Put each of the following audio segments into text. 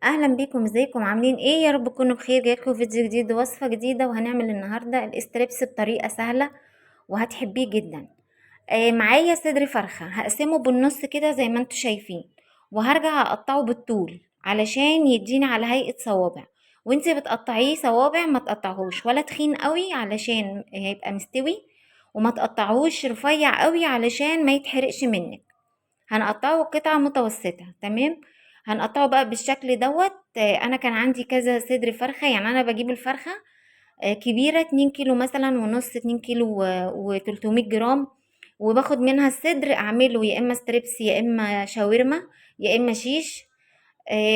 اهلا بيكم، ازيكم؟ عاملين ايه؟ يا رب تكونوا بخير. جايلكم فيديو جديد ووصفه جديده، وهنعمل النهارده الاستريبس بطريقه سهله وهتحبيه جدا. معايا صدر فرخه، هقسمه بالنص كده زي ما انتوا شايفين، وهرجع اقطعه بالطول علشان يديني على هيئه صوابع. وانتي بتقطعيه صوابع، ما تقطعهوش ولا تخين قوي علشان هيبقى مستوي، وما تقطعهوش رفيع قوي علشان ما يتحرقش منك. هنقطعه قطع متوسطة، تمام. هنقطعه بقى بالشكل دوت. انا كان عندي كذا صدر فرخة، يعني انا بجيب الفرخة كبيرة 2 كيلو مثلا ونص، 2 كيلو و300 جرام، وباخد منها الصدر اعمله يا اما ستريبس يا اما شاورما يا اما شيش.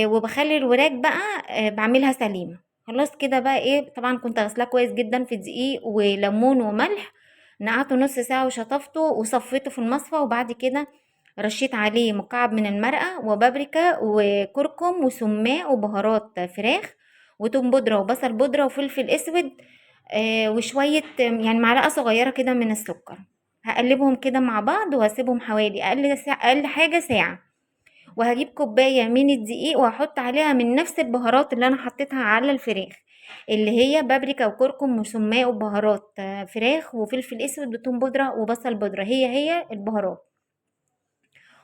وبخلي الوراك بقى بعملها سليمة. خلاص كده بقى ايه، طبعا كنت غسلاه كويس جدا في دقيق وليمون وملح، نقعته نص ساعة وشطفته وصفيته في المصفى، وبعد كده رشيت عليه مكعب من المرقة وبابريكا وكركم وسماق وبهارات فراخ وتوم بودرة وبصل بودرة وفلفل اسود، وشوية يعني معلقة صغيرة كده من السكر. هقلبهم كده مع بعض وهسيبهم حوالي اقل حاجة ساعة. وهجيب كوباية من الدقيق وهحط عليها من نفس البهارات اللي انا حطيتها على الفراخ، اللي هي بابريكا وكركم وسماق وبهارات فراخ وفلفل اسود وتوم بودرة وبصل بودرة، هي البهارات.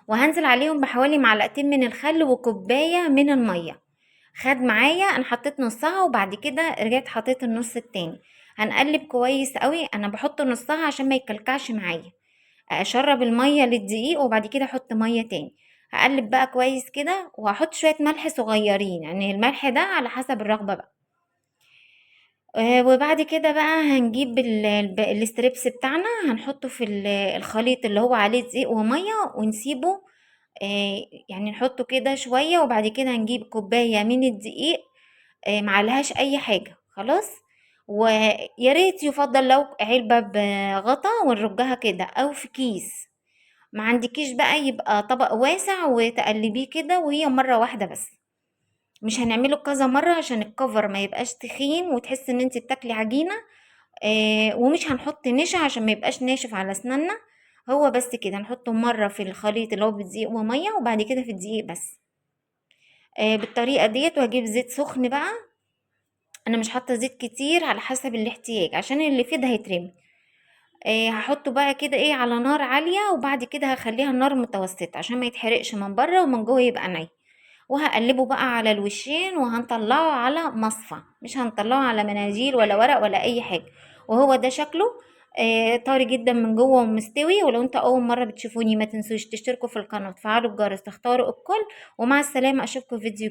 وهنزل عليهم بحوالي معلقتين من الخل وكوباية من المية. خد معايا، انا حطيت نصها وبعد كده رجعت حطيت النص التاني. هنقلب كويس قوي، انا بحط نصها عشان ما يكلكعش معايا. اشرب المية للدقيق وبعد كده احط مية تاني. هقلب بقى كويس كده وهحط شوية ملح صغيرين، يعني الملح ده على حسب الرغبة بقى. وبعد كده بقى هنجيب الستريبس بتاعنا، هنحطه في الخليط اللي هو عليه دقيق ومية ونسيبه. يعني نحطه كده شوية وبعد كده نجيب كوباية من الدقيق، معلهاش اي حاجة خلاص. ويا ريت يفضل لو علبة بغطا ونرجها كده او في كيس. ما عندكيش بقى يبقى طبق واسع وتقلبيه كده وهي مرة واحدة بس. مش هنعمله كذا مرة عشان الكفر ما يبقاش تخين وتحس ان انت بتاكلي عجينة. ومش هنحط نشا عشان ما يبقاش ناشف على اسناننا. هو بس كده نحطه مرة في الخليط اللي هو بالدقيق ومية وبعد كده في الدقيق بس. بالطريقة ديت. وهجيب زيت سخن بقى، انا مش حاطة زيت كتير على حسب الاحتياج عشان اللي فيه ده هيترمي. هحطه بقى كده ايه على نار عالية، وبعد كده هخليها النار متوسطة عشان ما يتحرقش من بره ومن جوه يبقى ني. وهقلبه بقى على الوشين وهنطلعه على مصفى، مش هنطلعه على مناديل ولا ورق ولا اي حاجة. وهو ده شكله طري جدا من جوه ومستوي. ولو انت اول مرة بتشوفوني ما تنسوش تشتركوا في القناة وتفعلوا الجرس تختاروا الكل. ومع السلامة، اشوفكم في فيديو